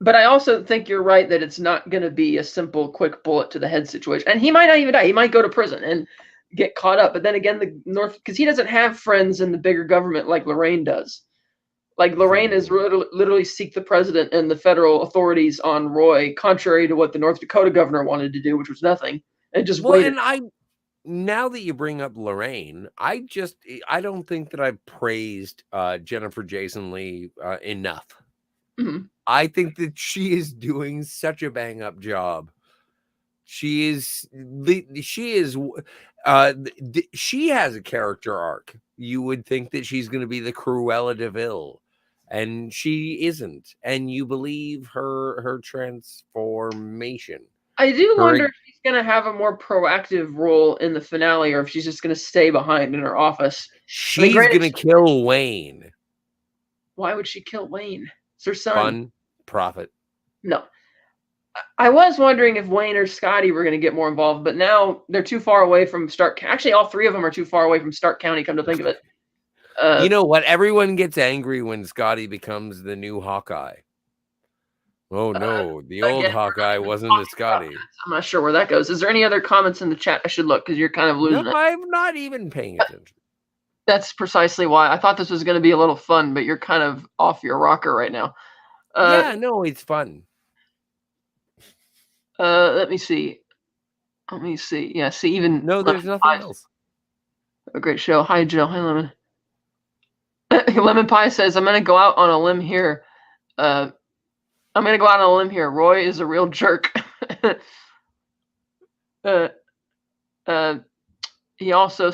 but I also think you're right that it's not going to be a simple, quick bullet to the head situation. And he might not even die. He might go to prison and get caught up. But then again, the North, because he doesn't have friends in the bigger government like Lorraine does. Like Lorraine is literally seek the president and the federal authorities on Roy, contrary to what the North Dakota governor wanted to do, which was nothing, and just waited. And now that you bring up Lorraine, I don't think that I've praised Jennifer Jason Leigh enough. Mm-hmm. I think that she is doing such a bang up job. She has a character arc. You would think that she's going to be the Cruella de Vil, and she isn't. And you believe her transformation. I do wonder if she's going to have a more proactive role in the finale, or if she's just going to stay behind in her office. She's going to kill Wayne. Why would she kill Wayne? It's her son. Fun, profit. No. I was wondering if Wayne or Scotty were going to get more involved, but now they're too far away from Stark. Actually, all three of them are too far away from Stark County, come to think of it. You know what? Everyone gets angry when Scotty becomes the new Hawkeye. Oh, no. The old Hawkeye wasn't a Scotty. I'm not sure where that goes. Is there any other comments in the chat I should look? Because you're kind of losing it. I'm not even paying attention. That's precisely why. I thought this was going to be a little fun, but you're kind of off your rocker right now. Yeah, no, it's fun. Let me see. Yeah, see, even... No, there's nothing else. A great show. Hi, Jill. Hi, Lemon. Lemon Pie says, I'm going to go out on a limb here. Roy is a real jerk. He also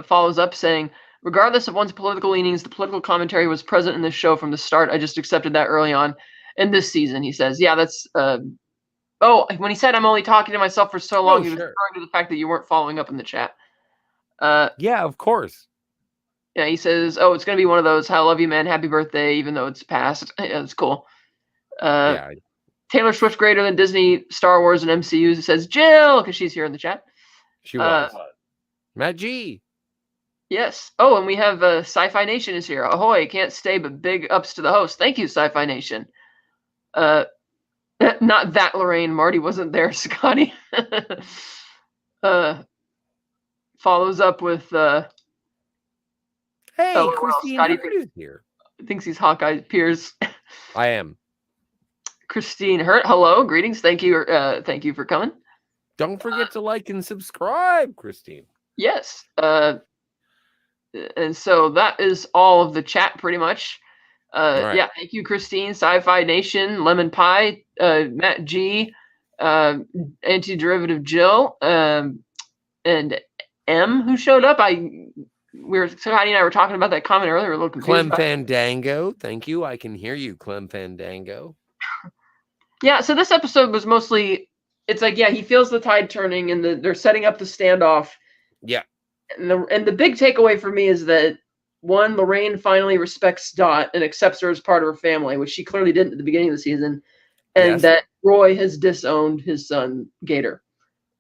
follows up saying, regardless of one's political leanings, the political commentary was present in this show from the start. I just accepted that early on in this season. He says, yeah, that's... when he said I'm only talking to myself for so long, he was referring to the fact that you weren't following up in the chat. Yeah, of course. Yeah, he says, it's going to be one of those, I love you, man, happy birthday, even though it's past. Yeah, it's cool. Yeah. Taylor Swift greater than Disney, Star Wars, and MCU says Jill, because she's here in the chat. She was. Matt G. Yes. Oh, and we have Sci-Fi Nation is here. Ahoy, can't stay, but big ups to the host. Thank you, Sci-Fi Nation. Not that, Lorraine. Marty wasn't there, Scotty. Follows up with... Hey, Christine is here. Thinks he's Hawkeye Piers. I am. Christine Hurt, hello, greetings. Thank you for coming. Don't forget to like and subscribe, Christine. Yes. And so that is all of the chat, pretty much. Right. Yeah, thank you, Christine, Sci-Fi Nation, Lemon Pie, Matt G, Anti-Derivative Jill, and M, who showed up. Scotty and I were talking about that comment earlier. We're a little confused. Clem Fandango, thank you. I can hear you, Clem Fandango. Yeah, so this episode was mostly, it's like, yeah, he feels the tide turning, and they're setting up the standoff. Yeah. And the big takeaway for me is that one, Lorraine finally respects Dot and accepts her as part of her family, which she clearly didn't at the beginning of the season, and Yes. that Roy has disowned his son Gator,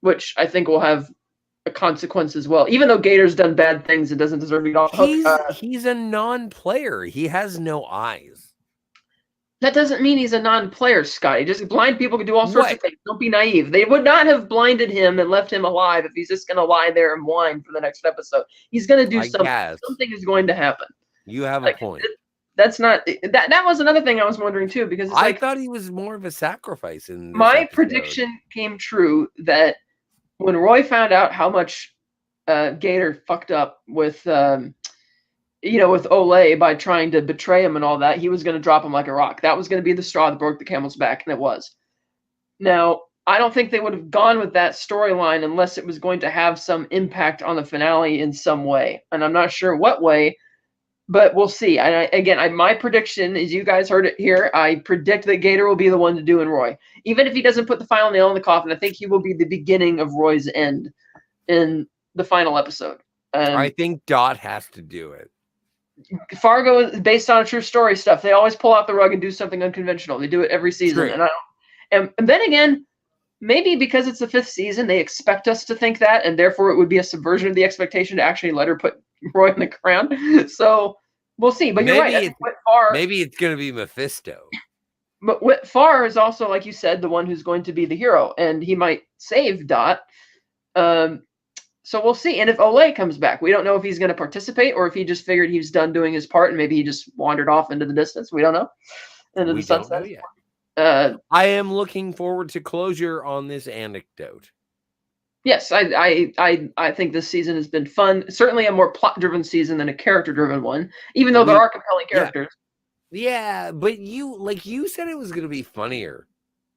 which I think will have a consequence as well. Even though Gator's done bad things, it doesn't deserve to get off the hook. He's a non-player. He has no eyes. That doesn't mean he's a non-player, Scotty. Just blind people can do all sorts of What? things. Don't be naive. They would not have blinded him and left him alive if he's just going to lie there and whine for the next episode. He's going to do I something. guess. Something is going to happen. You have a point. That's not that. That was another thing I was wondering too, because it's I thought he was more of a sacrifice in this my episode. prediction came true that when Roy found out how much Gator fucked up with with Olay by trying to betray him and all that, he was going to drop him like a rock. That was going to be the straw that broke the camel's back, and it was. Now, I don't think they would have gone with that storyline unless it was going to have some impact on the finale in some way, and I'm not sure what way, but we'll see. And my prediction is, you guys heard it here, I predict that Gator will be the one to do in Roy. Even if he doesn't put the final nail in the coffin, I think he will be the beginning of Roy's end in the final episode. I think Dot has to do it. Fargo is based on a true story stuff. They always pull out the rug and do something unconventional. They do it every season. True. And then again, maybe because it's the 5th season, they expect us to think that, and therefore it would be a subversion of the expectation to actually let her put Roy in the crown. So we'll see. But you're right. Maybe it's going to be Mephisto. But Whit Farr is also, like you said, the one who's going to be the hero, and he might save Dot. So we'll see. And if Olay comes back, we don't know if he's going to participate or if he just figured he was done doing his part and maybe he just wandered off into the distance. We don't know. Into the sunset. I am looking forward to closure on this anecdote. Yes, I think this season has been fun. Certainly a more plot-driven season than a character-driven one, even though there are compelling characters. Yeah, but you said it was going to be funnier.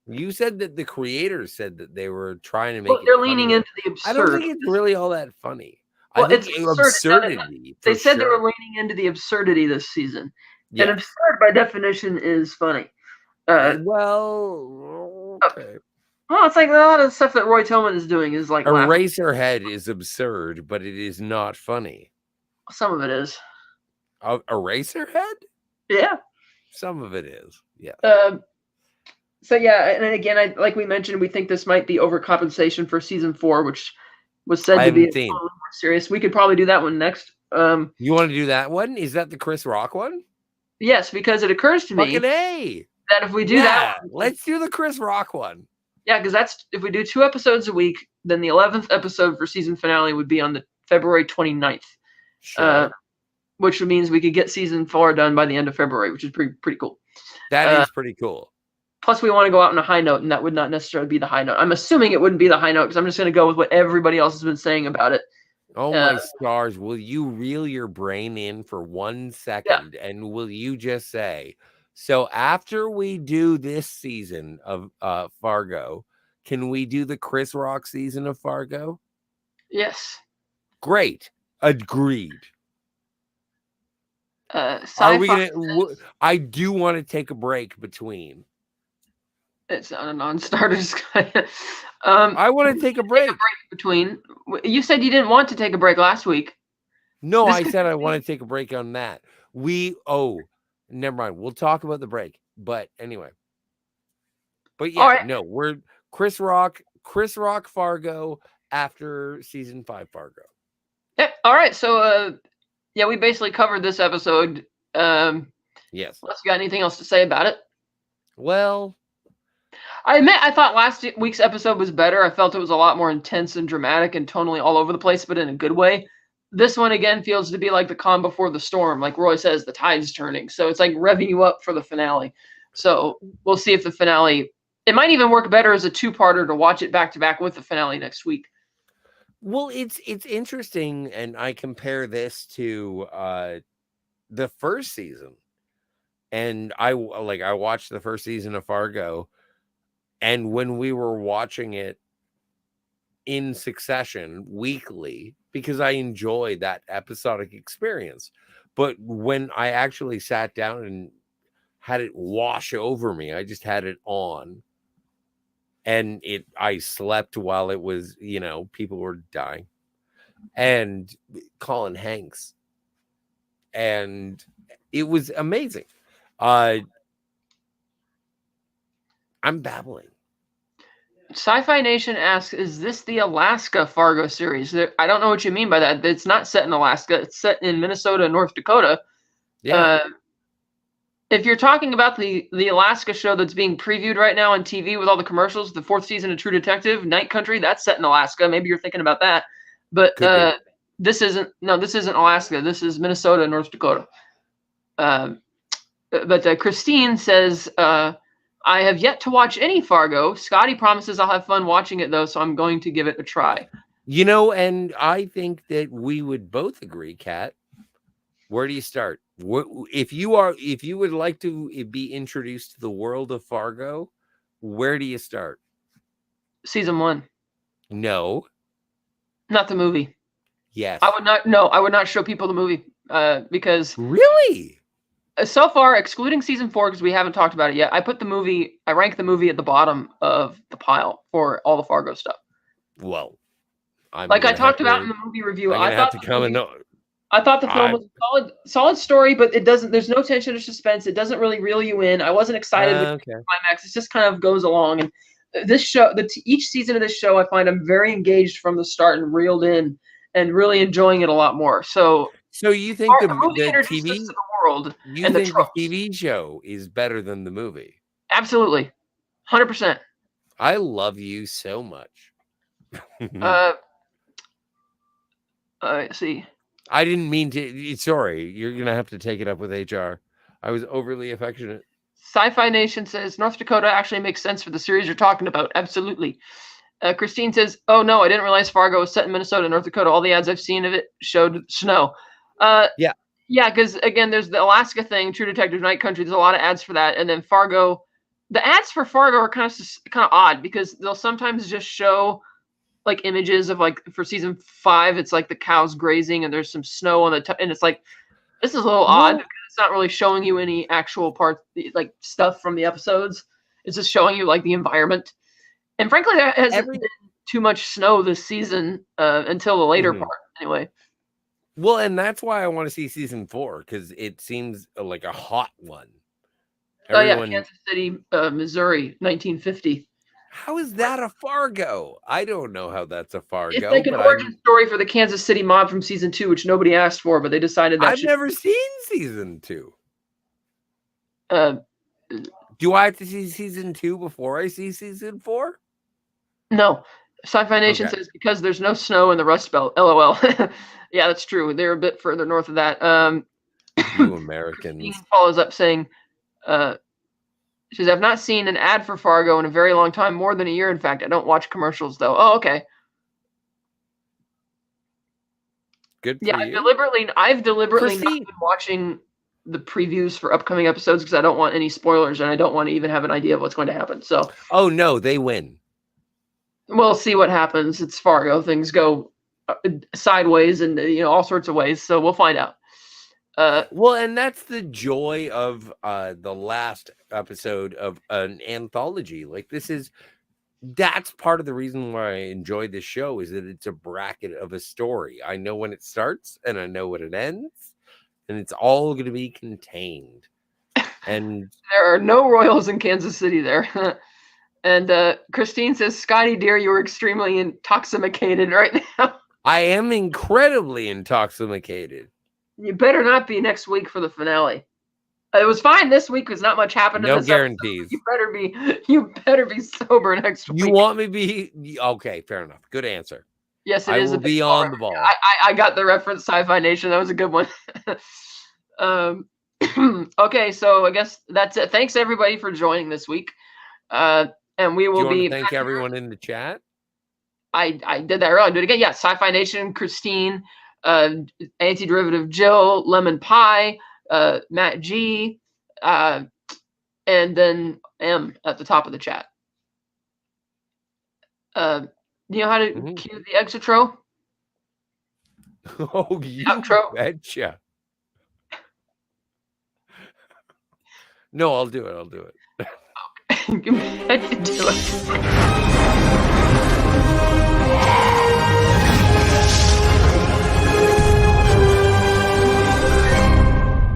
You said that the creators said that they were trying to make it they're funnier. leaning into the absurd. I don't think it's really all that funny. Well, I think it's absurdity. They said they were leaning into the absurdity this season. Yeah. And absurd, by definition, is funny. Okay. Well, it's like a lot of stuff that Roy Tillman is doing is like Eraserhead is absurd, but it is not funny. Some of it is. Eraserhead? Yeah. Some of it is. Yeah. So yeah, and again, like we mentioned, we think this might be overcompensation for season 4, which was said to be a little more serious. We could probably do that one next. You want to do that one? Is that the Chris Rock one? Yes, because it occurs to me that if we do that one, let's do the Chris Rock one. Yeah, because that's if we do 2 episodes a week, then the 11th episode for season finale would be on the February 29th. Sure. Which means we could get season 4 done by the end of February, which is pretty cool. That is pretty cool. Plus, we want to go out on a high note, and that would not necessarily be the high note. I'm assuming it wouldn't be the high note because I'm just going to go with what everybody else has been saying about it. Oh, my stars. Will you reel your brain in for 1 second? Yeah. And will you just say, so after we do this season of Fargo, can we do the Chris Rock season of Fargo? Yes. Great. Agreed. Are we gonna? I do want to take a break between. It's not a non-starter. I want to take a break between. You said you didn't want to take a break last week. No, I said I want to take a break on that. Never mind. We'll talk about the break. But anyway. But yeah, right. No, we're Chris Rock Fargo after season 5 Fargo. Yeah. All right. So yeah, we basically covered this episode. Yes. Unless you got anything else to say about it. Well, I admit I thought last week's episode was better. I felt it was a lot more intense and dramatic and tonally all over the place, but in a good way. This one, again, feels to be like the calm before the storm. Like Roy says, the tide's turning. So it's like revving you up for the finale. So we'll see if the finale... It might even work better as a 2-parter to watch it back-to-back with the finale next week. Well, it's interesting, and I compare this to the first season. And I watched the first season of Fargo, and when we were watching it in succession weekly, because I enjoyed that episodic experience. But when I actually sat down and had it wash over me, I just had it on. And I slept while it was, people were dying. And Colin Hanks and it was amazing. I'm babbling. Sci-Fi Nation asks, "Is this the Alaska Fargo series?" I don't know what you mean by that. It's not set in Alaska. It's set in Minnesota and North Dakota. Yeah. If you're talking about the Alaska show that's being previewed right now on TV with all the commercials, the 4th season of True Detective, Night Country, that's set in Alaska. Maybe you're thinking about that. But this isn't Alaska. This is Minnesota and North Dakota. But Christine says, I have yet to watch any Fargo. Scotty promises I'll have fun watching it, though, so I'm going to give it a try. You know, and I think that we would both agree, Kat. Where do you start? If you would like to be introduced to the world of Fargo, where do you start? Season 1. No. Not the movie. Yes. I would not show people the movie because... Really? So far, excluding season 4, because we haven't talked about it yet, I rank the movie at the bottom of the pile for all the Fargo stuff. Well, I talked about in the movie review, I thought the film was a solid story, but there's no tension or suspense. It doesn't really reel you in. I wasn't excited with the climax. It just kind of goes along. And this show, each season of this show, I find I'm very engaged from the start and reeled in and really enjoying it a lot more. So you think the TV to the world you think the TV show is better than the movie? Absolutely. 100%. I love you so much. See. I didn't mean to. Sorry, you're going to have to take it up with HR. I was overly affectionate. Sci-Fi Nation says, North Dakota actually makes sense for the series you're talking about. Absolutely. Christine says, oh, no, I didn't realize Fargo was set in Minnesota and North Dakota. All the ads I've seen of it showed snow. Yeah, because, again, there's the Alaska thing, True Detective, Night Country. There's a lot of ads for that. And then Fargo. The ads for Fargo are kind of odd because they'll sometimes just show like images of like for season 5, it's like the cows grazing and there's some snow on the and it's like this is a little odd because it's not really showing you any actual parts like stuff from the episodes. It's just showing you like the environment. And frankly, there hasn't been too much snow this season until the later part anyway. Well, and that's why I want to see season 4 because it seems like a hot one. Kansas City, Missouri, 1950. How is that a Fargo? I don't know how that's a Fargo. It's like an origin story for the Kansas City mob from season 2, which nobody asked for, but they decided that I've never seen season 2. Do I have to see season 2 before I see season 4? No. Sci-Fi Nation says because there's no snow in the Rust Belt. LOL. Yeah, that's true. They're a bit further north of that. You Americans. He follows up saying, she says, I've not seen an ad for Fargo in a very long time, more than a year, in fact. I don't watch commercials, though. Oh, okay. Good for you. I've deliberately not been watching the previews for upcoming episodes because I don't want any spoilers and I don't want to even have an idea of what's going to happen. So. Oh, no, they win. We'll see what happens. It's Fargo. Things go sideways and all sorts of ways. So we'll find out. Well, and that's the joy of the last episode of an anthology. Like that's part of the reason why I enjoy this show is that it's a bracket of a story. I know when it starts and I know when it ends, and it's all going to be contained. And there are no royals in Kansas City there. And Christine says, Scotty, dear, you're extremely intoxicated right now. I am incredibly intoxicated. You better not be next week for the finale. It was fine this week because not much happened. No guarantees. You better be sober next week. You want me to be okay? Fair enough. Good answer. Yes, it is. I will be on the ball. I got the reference, Sci-Fi Nation. That was a good one. Okay, so I guess that's it. Thanks everybody for joining this week. And we will be. Thank everyone in the chat. I did that earlier. I'll do it again. Yeah, Sci-Fi Nation, Christine. Antiderivative Jill, Lemon Pie, Matt G, and then M at the top of the chat. You know how to cue the exitro? Oh, you betcha. No, I'll do it. Okay. Do it.